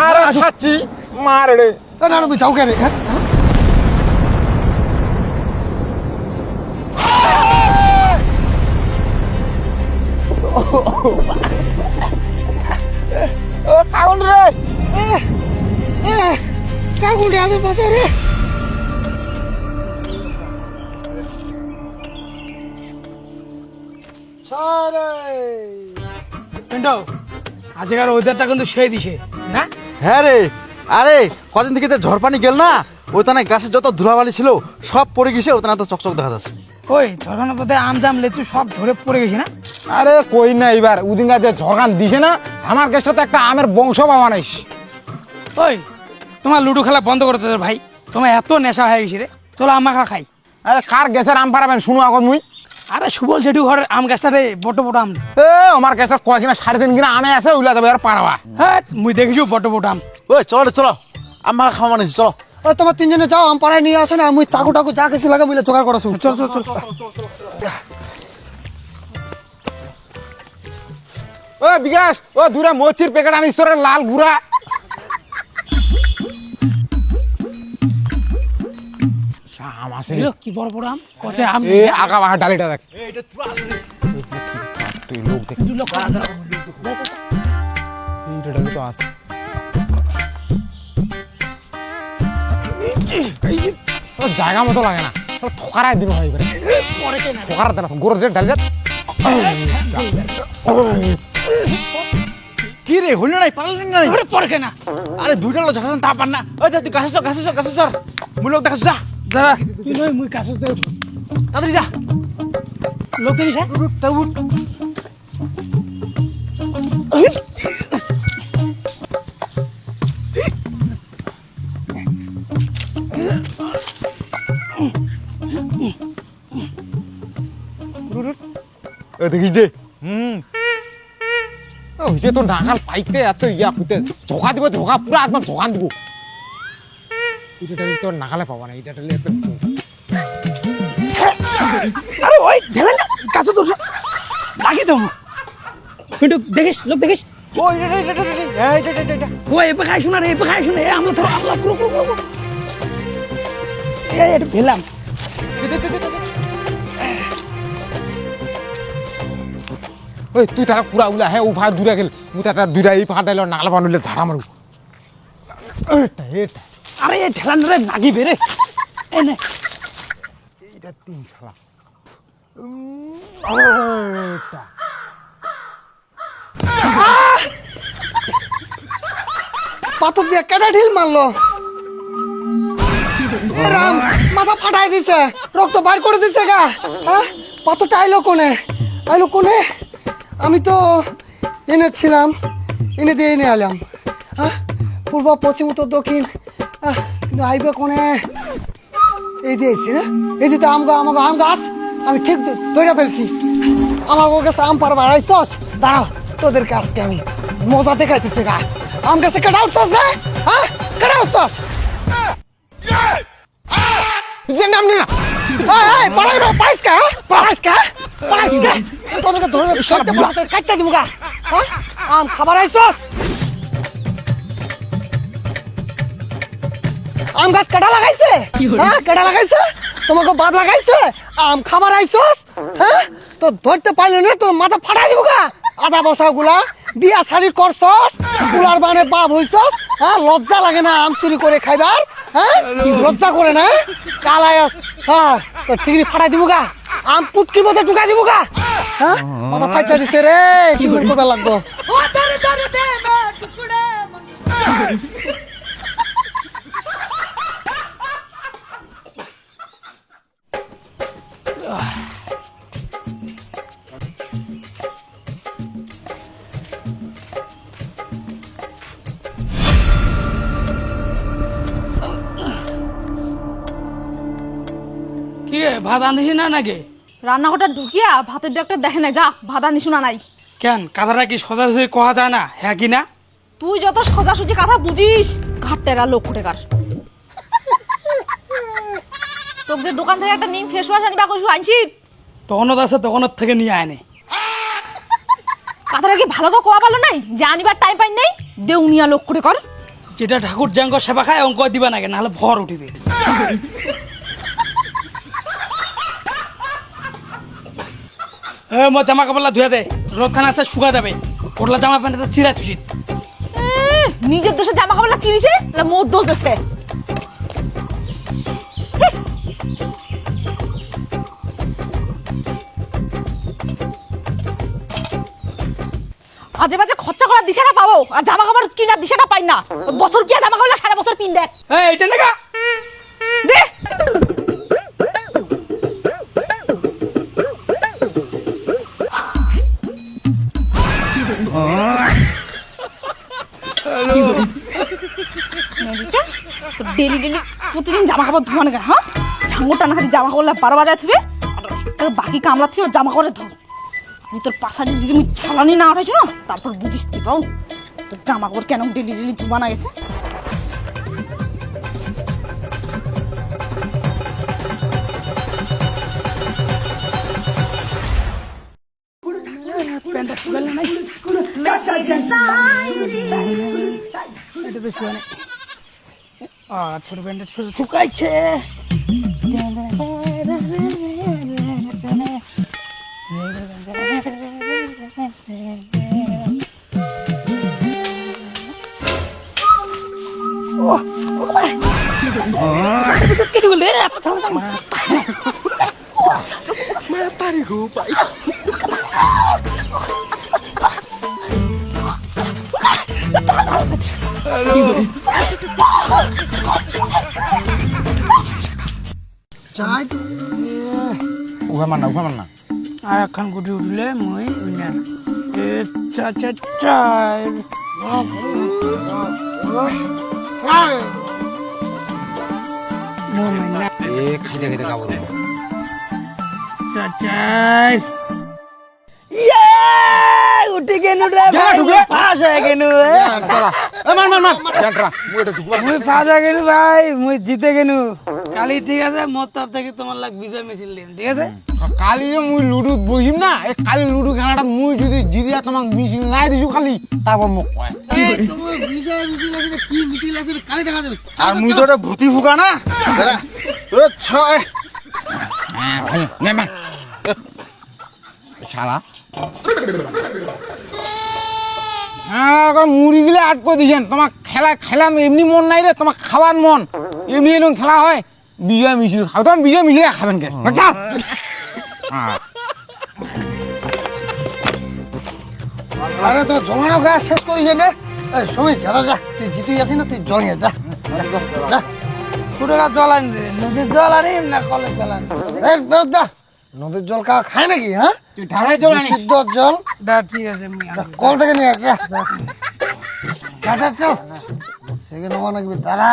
আরে খাচ্ছি মার রে না না যাও কে রে ও ছাগল রে কাকুল রে আদের পাশে রে পিন্টু আজকের ওয়েদারটা কিন্তু সেই দিছে না? হ্যাঁ রে আরে কদিন থেকে তো ঝড় পানি গেল না ওইখানে গাছের যত ধুলাবালি ছিল সব পড়ে গেছে ওখানে তো চকচক দেখা যাচ্ছে। ওই ঝড়খানা পথে আম জাম লেচু সব ধরে পড়ে গেছে না? আরে কই না এবার উদিন গাছে ঝগান দিছে না আমার কাছটা তো একটা আমের বংশ পাওয়া নাই। ওই তোমার লুডো খেলা বন্ধ করতে দে ভাই, তোমার এত নেশা হয়ে গেছে রে। চলো আম মাখা খাই। আরে কার গ্যাসের আম পারাবেন শুনো এখন মুই। আরে সুবল জেঠু ঘরের আম গাছটা রে বড় বড় আম। এ আমার কাছে কয় কিনা 3.5 কিনা আমে আছে ওইলা যাবে আর পারবা। হ্যাঁ মুই দেখিছো বড় বড় আম। ওই চলো রে চলো আমার খাওয়া মানে চলো। ও তোমার তিনজনে যাও আম পাড়ায় নিয়ে আসো না আমি চাকু টাকু যা কিছু লাগে মিলে জোগাড় করছো চল চল চল। ও বিকাশ ও দূরে মচির প্যাকেট আনিস তোর লাল গুড়া। আম আছে এগুলো কি বড় বড় আম কসে আম এ আগা বাহা ডালিটা দেখ। এইটা তুই আসলে তুই লোক দেখ দুই লোক করা দাও। এইটা ডালি তো আছে। তোর জায়গা মতো লাগে না তোর ঠকারাই দিন হয় করে পরে কেন ঠকার দেন গরু দে ডালি কি রে হইল নাই পারলেন না আরে পরে কেন? আরে দুইটা লোক যখন তা পার না ওই তুই গাছে চল গাছে চল গাছে চল মুই লোক দেখাস যা দাদা তুই নই মুই কাছে দে তাড়াতাড়ি যা লোক দেখিস হ্যাঁ? তাও দেখিস দে ওই যে তোর নাগাল পাইতে এত ইয়া পুতে ঝোঁকা দিব ঝোঁকা পুরো একদম ঝোঁকান দিব এটা তোর নাগালে পাবা না এটা আরে ওই ঢেলে না কাছে তো লাগি দাও কিন্তু দেখিস লোক দেখিস ওই এটা ওই এপে খাই শোনা রে এপে খাই শোনা আমরা তো আমরা পুরো পুরো এই এটা পেলাম ওই তুই তারা পুরা উলা হ্যাঁ ও ভাই দূরে গেল তুই তারা দূরে এই পাহাড় ডাইল নাগাল বানুলে ঝাড়া মারু এটা এটা আরে এই ঢেলান রে নাগি বেরে এই নে এটা তিন শালা পাথর দিয়ে কেটে ঢিল মারলো এ রাম মাথা ফাটাই দিছে রক্ত বাইর করে দিছে গা হ্যাঁ পাথরটা আইলো কোনে আমি তো এনেছিলাম এনে দিয়ে এনে এলাম হ্যাঁ পূর্ব পশ্চিম উত্তর দক্ষিণ কিন্তু আইবে কোনে এই দিয়েছি না এই দিতে আমাকে আম গাছ আমি ঠিক ধরে ফেলছি আমার কাছে আম পার বাড়াইছস দাঁড়াও তোদের কাছকে আমি মজা দেখাইতেছে গাছ আম গাছে কেটে উঠছস রে হ্যাঁ কেটে উঠছস নাম না আম খাবার আইসস আম গাছ কাটা লাগাইছে হ্যাঁ কাটা লাগাইছে তোমাকে বাদ লাগাইছে আম খাবার আইসস হ্যাঁ তো ধরতে পারলে না তো মাথা ফাটাই দিব গা আধা বছর গুলা বিয়া শাড়ি করছস কুলার বানে বাপ হইছস হ্যাঁ লজ্জা লাগে না আম চুরি করে খাইবার হ্যাঁ লজ্জা করে না কালায়াস হ্যাঁ তো ঠিকই ফাটাই দিব গা আম পুটকির মধ্যে ঢুকাই দিব গা হ্যাঁ মাথা ফাটা দিছে রে কি করবে লাগবো কি ভাত আনিস না নাকি? রান্নাঘরটা ঢুকিয়া ভাতের ডাক্তার দেখে না যা ভাত আনি শোনা নাই। কেন কাদারা কি সোজাসুজি কোয়া যায় না হ্যাঁ কি না? তুই যত সোজাসুজি কথা বুঝিস ঘাটতেরা লোক কোটেকার। তোকে দোকান থেকে একটা নিম ফেস ওয়াশ আনিবা কইছু আনছি তখনত আছে তখনত থেকে নিয়ে আনে কথাটা কি ভালো করে কোয়া পারলো নাই যে আনিবার টাইম পাই নাই দেউনিয়া লোক করে কর। যেটা ঠাকুর জাঙ্গ সেবা খায় অঙ্ক দিবা নাকি, নাহলে ভর উঠিবে। মোর জামা কাপড় ধুয়ে দে, রোদখান আছে শুকা যাবে। ওটলা জামা প্যান্ট চিরা থুসিত। নিজের দোষে জামা কাপড় চিরিছে না মোর দোষ দেছে। আজে বাজে খরচা করার দিশাটা পাবো আর জামা কাপড় কিনার দিশাটা পাই না। বছর কি জামা কাপড় সারা বছর পিন দেখ এইটা নাকা দে। ডেলি ডেলি প্রতিদিন জামা কাপড় ধোয়া না, হ্যাঁ ঝাঙ্গুটা না খালি জামা কাপড় 12 বাজায় থিবে আর বাকি কামলা থিও জামা কাপড়ে ধর। যে তোর পাশাটি যদি আমি ছালানি না উঠেছি না তারপর বুঝিস তুই পাও তোর জামা কাপড় কেন ডেলি ডেলি ধোয়া না গেছে। ছোট প্যান্ট শুকাইছে। কেটে বলে চাই উভা মান না আর এখন গুটি উঠলে মই উইনার চা চা চাই এ খাইতে খাইতে খাবো চা চাই ইয়ে উঠে গেল রে ঢুকে পাস হয়ে গেল মুই পাস হয়ে গেল ভাই, মুই জিতে গেল কালি। ঠিক আছে মোর তরফ থেকে তোমার লাগ বিজয় মিছিল দিন, ঠিক আছে? কালি মুই লুডুত বহিম না, এই কালি লুডু খেলাটা মুই যদি জিতিয়া তোমাক মিছিল নাই দিছো খালি তারপর মোক কয় তোমার বিষয় মিছিল আছে কি মিছিল আছে কালি দেখা যাবে। আর মুই তো একটা ভূতি ফুকা না দাদা ও ছয় শালা এখন মুড়ি গিলে আট করে দিছেন। তোমাক খেলা খেলাম এমনি মন নাই রে, তোমাক খাওয়ার মন এমনি এরকম খেলা হয়। বিজয় মিছিল খাও, তোমার বিজয় মিছিলে খাবেন কে? আরে তো জমানো গা শেষ করিছে না। এই সময় যা যা, তুই জিতে আসি না, তুই জল নিয়ে যা যা। পুরো গাছ জল আনি রে, নদীর জল আনি না কলের জল আনি? এই দা নদীর জল খায় নাকি? হ্যাঁ তুই ঢালাই চল আনিস। বিশুদ্ধ জল দা ঠিক আছে মুই আনি। কল থেকে নিয়ে যা কাটা চল সেকে নেওয়া নাকি তারা।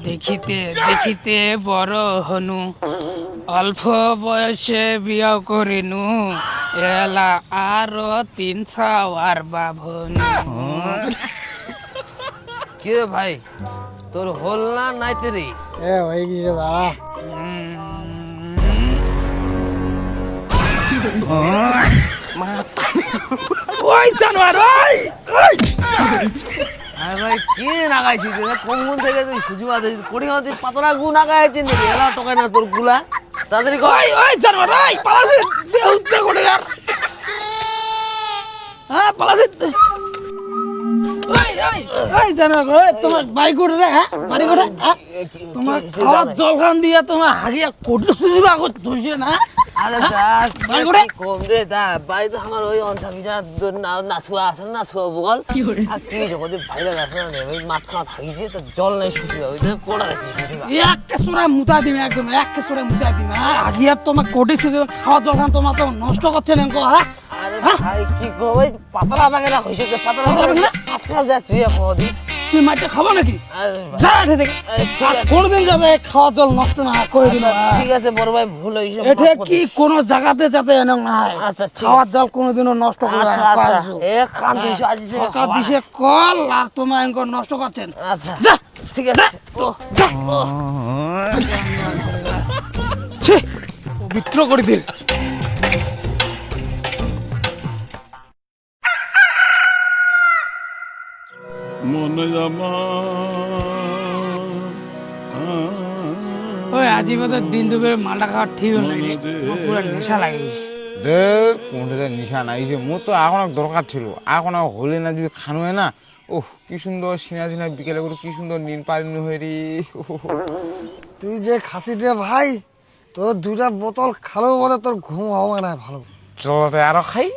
দেখিতে দেখিতে বড় হনু, অল্প বয়সে বিয়া করিনু, এলা আরো 3 ছাওয়ার বাভনু। কি রে ভাই, তোর হল না নাইতে রে? এ হয়ে গিয়েছে দাদা। ওই জানোয়ার ওই ওই আরে ভাই কি নাগাইছিস রে? কোন থেকে তুই সুজি মাছ কোটি হতে পাতলা গু নাগাইছিস নাকি? এলা টকাই না তোর গুলা, তাড়াতাড়ি কর। ওই ওই জানোয়ার ওই পালাছে দেউতে কোটে আর হ্যাঁ পালাছে। ওই ওই ওই জানোয়ার ওই তোমার বাড়ি কোটে রে? হ্যাঁ বাড়ি কোটে? হ্যাঁ তোমার খাওয়ার জল খান দিয়া তোমার হাগিয়া কোটে সুজি বাগ ধুইছে না? আরে বাড়ি কোটে? কম রে দা, বাড়ি তো আমার ওই অনসা ভিজা নাচুয়া আছে না, নাচুয়া বল। আর কি যখন ভাইরা আছে না ওই মাঠ খাওয়া থাকিছে তো জল নাই সুজি ওই কোড়া রাখছি সুজি। একটা সোরা মুতা দিবে, একদম একটা সোরা মুতা দিবে। হাগিয়া তোমার কোটে সুজি খাওয়া জল খান তোমার তো নষ্ট করছে না গো। হ্যাঁ আরে ভাই কি গো ওই পাতলা বাগেরা হইছে যে পাতলা বাগেরা আটকা যা তুই কদি তুই মাঠে খাবো নাকি? আরে যা এঠে থেকে ঠিক আছে। কোনদিন যাবে খাওয়া জল নষ্ট না করে দিল। আচ্ছা, ঠিক আছে বড় ভাই ভুল হইছে। এটা কি কোন জায়গাতে যাতে এনে না হয়? আচ্ছা, ঠিক খাওয়ার আছে। জল কোনোদিনও নষ্ট করে আচ্ছা আচ্ছা এ খান দিছ আজ থেকে সকাল দিছে কল আর তোমার এঙ্কর নষ্ট করছেন। আচ্ছা যা ঠিক আছে। ও ও ছি পবিত্র করে দিল। ওই আজীবনের দিন দুপুরে মালটা খাওয়া ঠিক হল না পুরো নেশা লাগে দের কোনটা নিশা নাইছে মোর তো এখন দরকার ছিল এখন হলে না যদি খানো হয় না ওহ কি সুন্দর সিনা সিনা বিকেলে করে কি সুন্দর নীল পারিনি হয়ে রে তুই যে খাসিটা ভাই তোর 2টা বোতল খালো বলে তোর ঘুম হবে না ভালো। চলতে আরো খাই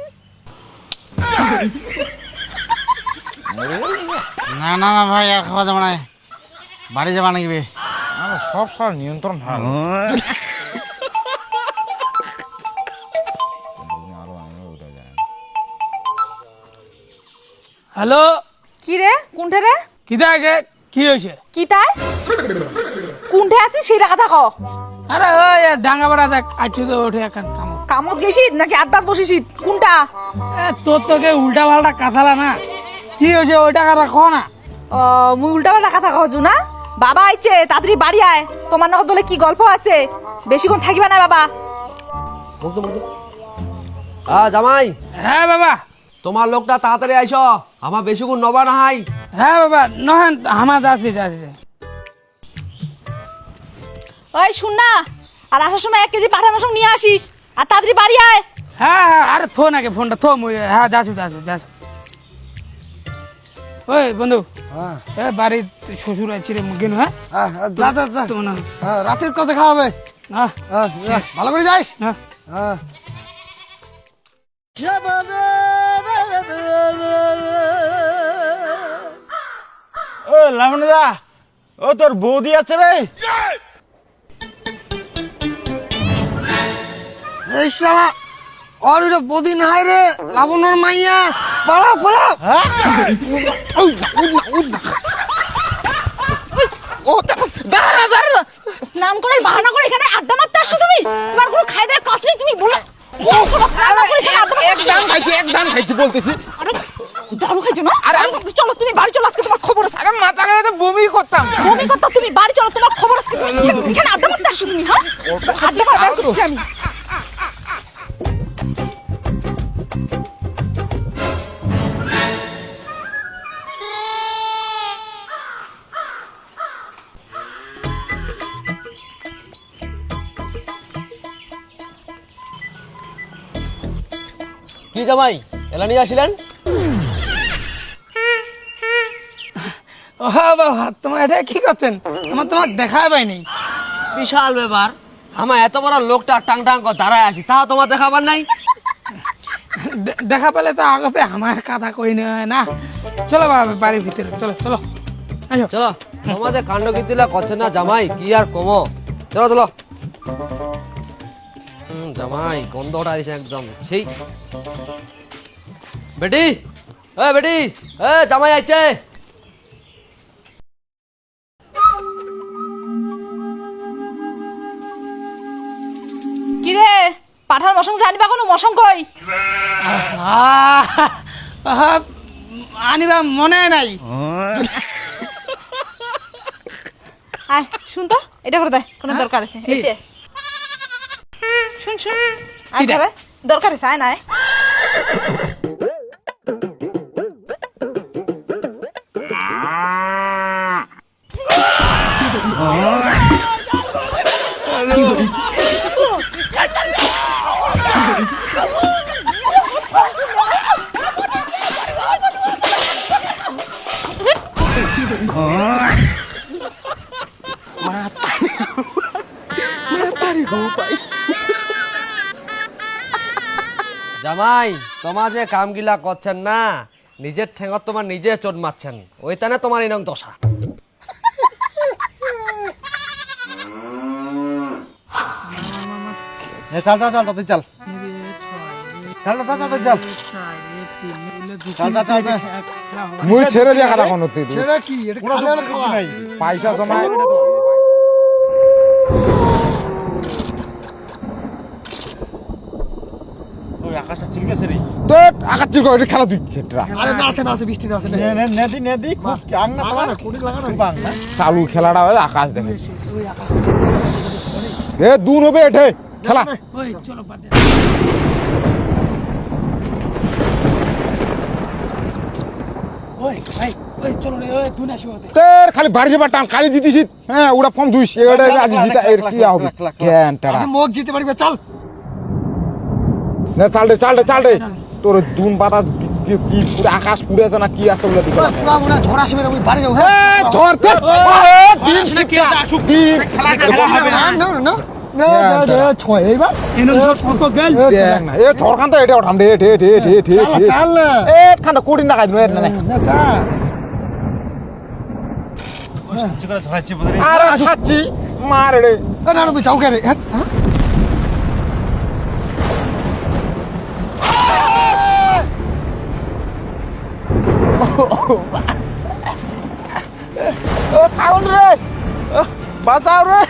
না না না ভাই আর খাওয়া যাবে না, বাড়ি যাবা নাকি বে? আমার সব সব নিয়ন্ত্রণ ভালো হ্যালো কি রে কোনঠে রে কিতা আগে কি হয়েছে? কি তাই কোনঠে আছিস সেটা কথা ক। আরে ওই ডাঙ্গা বাড়া দেখ আজকে তো ওঠে এখন কাম কামত গেছিস নাকি আড্ডাত বসেছিস কোনটা? তোর তোকে উল্টা পাল্টা কাঁথালা না, কি হয়েছে ওইটা কথা কো না। ও মুই উল্টা পাল্টা কথা কহছু না? বাবা আইছে তাড়াতাড়ি বাড়ি আয়, তোমার নগদ বলে কি গল্প আছে, বেশিক্ষণ থাকিবা না বাবা। জামাই হ্যাঁ বাবা, তোমার লোকটা তাড়াতাড়ি আইসো, আমার বেশিক্ষণ নবা না হাই। হ্যাঁ বাবা নহন আমার যাচ্ছি যাচ্ছি। ওই শুন না, আর আসার সময় 1 কেজি পাঠা মাংস নিয়ে আসিস, আর তাড়াতাড়ি বাড়ি আয়। হ্যাঁ হ্যাঁ আরে থো নাকি ফোনটা থো মুই, হ্যাঁ যাচ্ছি যাচ্ছি যাচ্ছি। ওই বন্ধু হ্যাঁ এ বাড়ি শ্বশুর আছে রে মুগিন। হ্যাঁ হ্যাঁ যা যা যা, তোমার হ্যাঁ রাতের কথা খাওয়া হবে। হ্যাঁ হ্যাঁ যাস, ভালো করে যাস। হ্যাঁ হ্যাঁ ও লাবণদা, ও তোর বৌদি আছে রে? এই শালা আর ওটা বদিন হাই রে লাবণর মাইয়া, পালা পালা। ও দাঁড়া দাঁড়া, নাম করে বাহানা করে এখানে আড্ডা মারতে আসছো তুমি? তোমার কোনো খাই দায় কসলি তুমি বলে একদম খাইছি বলতেছি। দারু খাইছো না? আরে চলো তুমি বাড়ি চলো, আজকে তোমার খবর আছে। আরে মাথা গেলে বমি করতাম। বমি করতে তুমি বাড়ি চলো, তোমার খবর আছে। তুমি এখানে আড্ডা মারতে আসছো তুমি? হ্যাঁ আড্ডা মারতে আসছি আমি। কি জামাই এলা নিয়ে আসিলেন? ও বাবা তোমার এটা কি করছেন? আমার তোমাকে দেখাই পাইনি। বিশাল ব্যাপার, আমার এত বড় লোকটা টাং টাং করে দাঁড়ায় আছি, তা তোমার দেখাবার নাই? দেখা পেলে তো আগে আমার কথা কই না। চলো বাবা বাড়ির ভিতরে চলো চলো। আচ্ছা চলো, তোমাদের কাণ্ড কীর্তিলা করছে না জামাই, কি আর কমো। চলো চলো। জামাই গন্ধটা এসে একদম সেই। বেটি বেটি জামাই আইছে। কি রে পাঠার মশং জানিবা কোনো মশং কই? আনিবা মনে নাই। আয় শুন তো, এটা করে দে, কোনো দরকার আছে? এই যে শুন শুন, আয় কিটা? ধরে দরকার আছে, আয় না আয়। জামাই তোমার যে কামগিলা করছেন না, নিজের ঠেঙত তোমার নিজে চোট মারছেন, ওইখানে তোমার ইনং দশা। চল চল চল তাতে চল চল চল চল চল চল চল চল। মুই ছেড়ে দিয়া কথা কোন তুই সেটা কি? এটা খালে হলে খাওয়া। পয়সা জমা। ওই আকাশটা চিলকেছে রে। তোর আকাশ চিল করে খেলা তুই ক্ষেত্রা আরে না আসে না আসে, বৃষ্টি না আসে। নেদি নেদি খুব আং না লাগা না, কোটি লাগা না। বাং না। চালু খেলাটা হয় আকাশ দেখেছি। এ দূর হবে এঠে খেলা। ওই চলো বাদ দে। ওই ভাই ওই চল চলো রে ওই তুই না শুতে তোর খালি বাড়ি যাবার টান খালি জিতিস হ্যাঁ ওটা ফর্ম দুইস এটা আজ জিতা এর কি হবে কেন টাকা মুখ জিতে পারবে চল না চাল রে তোর দুন পাতা কি পুরো আকাশ পুড়ে আছে না কি আছে ওগুলো দিকে পুরা মনে হয় ঝড় আসবে আমি বাড়ি যাবো হ্যাঁ ঝড় তো দিন দিন না ছয় এইবার এ ঝড় খান তো এটা ওঠাম রে চাল না এ খান্ডা কোটি না খাই না না চাল আরে খাচ্ছি মার রে না না যাও কে রে হ্যাঁ ও থাউন রে বাঁচাও রে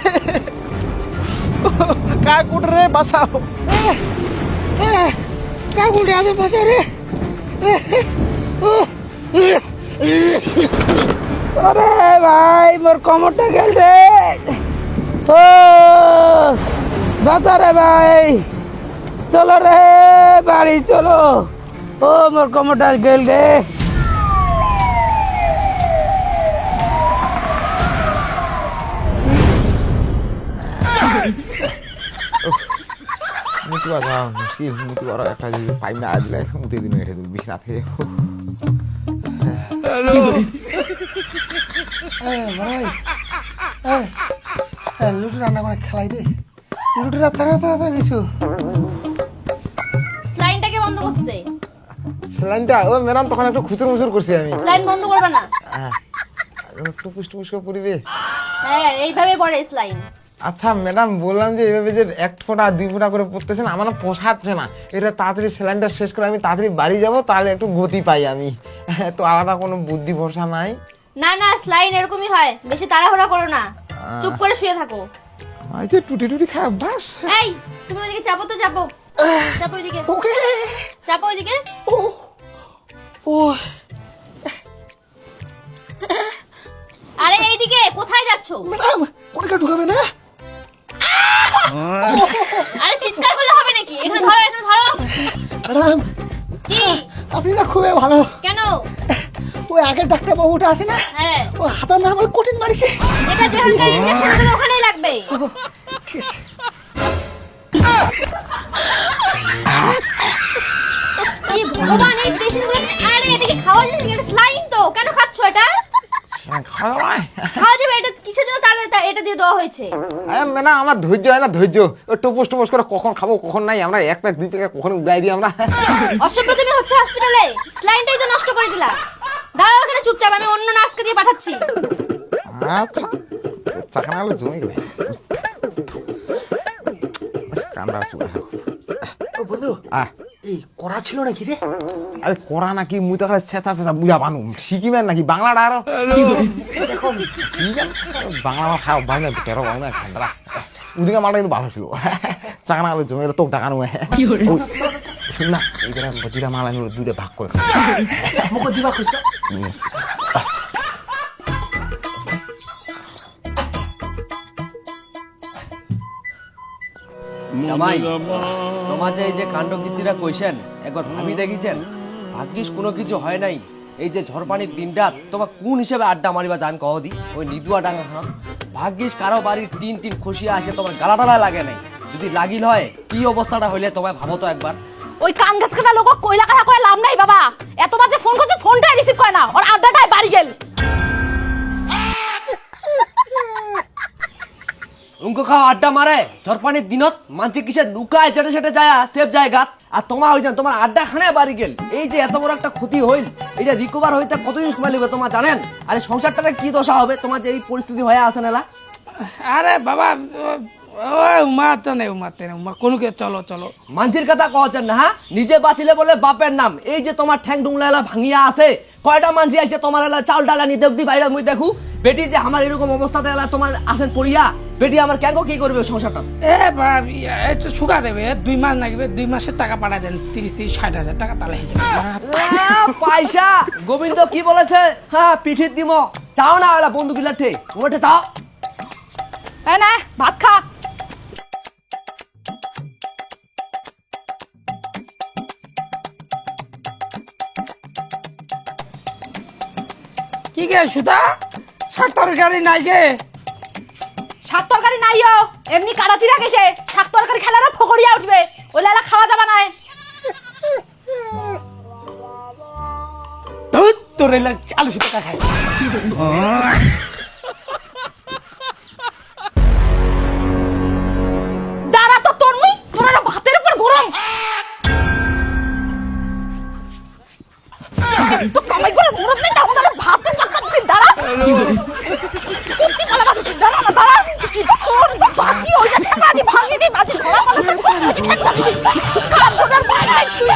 কাকুট রে বাঁচাও কাকুল আদের বাঁচা রে আরে ভাই মোর কমরটা গেল রে ও বাঁচা রে ভাই চলো রে বাড়ি চলো ও মোর কমরটা গেল রে মুতি বাজা মুশকিল মুতি বড় একটা যদি পাই না দিলে মুতি দিন এটা দিল বিছনা থেকে লুটু রান্না করে খেলাই দে লুটু রাত্রে কিছু লাইনটাকে বন্ধ করছে স্যালাইনটা ও ম্যাডাম তখন একটু খুচুর মুচুর করছি আমি লাইন বন্ধ করবে না একটু পুষ্ট পুষ্ট পরিবে হ্যাঁ এইভাবে পড়ে লাইন আচ্ছা ম্যাডাম বললাম যে এভাবে যে এক ফোঁটা দুই ফোঁটা করে পড়তেছেন আমার না পোষাচ্ছে না এটা তাড়াতাড়ি স্যালাইনটা শেষ করে আমি তাড়াতাড়ি বাড়ি যাব তাহলে একটু গতি পাই আমি তো আলাদা কোনো বুদ্ধি ভরসা নাই না না লাইন এরকমই হয় বেশি তাড়াহুড়া করো না চুপ করে শুয়ে থাকো এই যে টুটি টুটি খায় বাস এই তুমি ওইদিকে চাপো তো চাপো চাপো ওইদিকে ওকে চাপো ওইদিকে ও আরে এইদিকে কোথায় যাচ্ছো ম্যাডাম ওটাকে ঢুকাবে না আরে চিৎকার করলে হবে নাকি এখানে ধরো ম্যাডাম কি আপনি না খুবই ভালো কেন ওই আগের ডাক্তার বাবুটা আছে না হ্যাঁ ও হাতার না আমার কঠিন মারিছে যেটা যেখানকার ইনজেকশন গুলো ওখানেই লাগবে ঠিক আছে এই ভগবান এই পেশেন্ট গুলো আরে এদিকে খাওয়া যায় না স্লাইন তো কেন খাচ্ছো এটা খাওয়া যাবে এটা কিসের জন্য তাহলে এটা দিয়ে দেওয়া হয়েছে ম্যাডাম আমার ধৈর্য হয় না ধৈর্য টপস টপস করে কখন খাবো কখন নাই আমরা এক প্যাক দুই প্যাক কখন উড়াই দিই আমরা অসভ্য তুমি হচ্ছে হসপিটালে স্লাইনটাই তো নষ্ট করে দিলা দাঁড়াও এখানে চুপচাপ আমি অন্য নার্সকে দিয়ে পাঠাচ্ছি আচ্ছা চাকানা হলে জমে গেলে কামড়া চুড়া ও বন্ধু আহ এই করা ছিল নাকি রে আরে করা নাকি মুই তো চেঁচা চেঁচা বুঝা বানু শিখিবেন নাকি বাংলাটা আরো দেখুন বাংলা আমার খাওয়া ভাই না তেরো বাবু না ঠান্ডা ওদিকে মালটা কিন্তু ভালো ছিল চাকানা হলে জমে তোক টাকা নয় শুন না এইবারে যেটা মাল আনি দুইটা ভাগ করে মুখ দিবা কইছ জামাই তোমার যে এই যে কাণ্ডকীর্তিরা কইছেন একবার ভাবি দেখিছেন ভাগ্যিস কোনো কিছু হয় নাই এই যে ঝড়পানির দিনটা তোমার কোন হিসেবে আড্ডা মারিবা জান কহ দি ওই নিদুয়া ডাঙ্গা খান ভাগ্যিস কারো বাড়ির টিন টিন খসিয়া আসে তোমার গালাটালা লাগে নাই যদি লাগিল হয় কি অবস্থাটা হইলে তোমায় ভাবো তো একবার ওই কান গাছ কাটা লোক কইলা কথা কয় লাভ নাই বাবা এতবার যে ফোন করছে ফোনটাই রিসিভ করে না ওর আড্ডাটাই বাড়ি গেল উনকো খাও আড্ডা মারে ঝড়পানির দিনত মানছে কিসে লুকায় যেটা সেটা যায় সেফ জায়গাত আর তোমার হইছেন তোমার আড্ডা খানে বাড়ি গেল এই যে এত বড় একটা ক্ষতি হইল এটা রিকভার হইতে কতদিন সময় লাগবে তোমার জানেন আরে সংসারটাকে কি দশা হবে তোমার যে এই পরিস্থিতি হয়ে আসে না আরে বাবা উমাতে নেই উমা কোনকে চলো চলো মানছির কথা কহছেন না হ্যাঁ নিজে বাঁচিলে বলে বাপের নাম এই যে তোমার ঠ্যাং ডুংলা এলা ভাঙিয়া আছে কয়টা মানছি আসে তোমার এলা চাউল ডালা নিতে অব্দি বাইরে মুই দেখু বেটি যে আমার এরকম অবস্থাতে এলা তোমার আসেন পড়িয়া বেটি আমার কেন কি করবে সংসারটা এ ভাবি একটু শুকা দেবে 2 মাস লাগবে 2 মাসের টাকা পাঠায় দেন 30-60 টাকা তাহলে হয়ে যাবে পয়সা গোবিন্দ কি বলেছে হ্যাঁ পিঠির দিম চাও না এলা বন্ধু গিলা ঠে ওটা চাও এই না ভাত খা কি গে সুতা শাক তরকারি নাই গে? শাক তরকারি নাইও, এমনি কারাচিরা গেছে। শাক তরকারি খেলে না ফকড়িয়া উঠবে, ওই লালা খাওয়া যাবে না। ধুত, তোর এই আলু সুতা খাই। দাঁড়া তো তোর মুই, তোর না ভাতের উপর গরম। তো কামাই করে মুরত নেই, তাহলে তাহলে ভাতে পাকাচ্ছিস। দাঁড়া কুত্তি পালা বাজছিস, দাঁড়া না দাঁড়া। চিপা তোর বাজি ওই জায়গায় বাজি ভাঙি দি, বাজি ধরা মানুষ কাম করার বাইরে তুই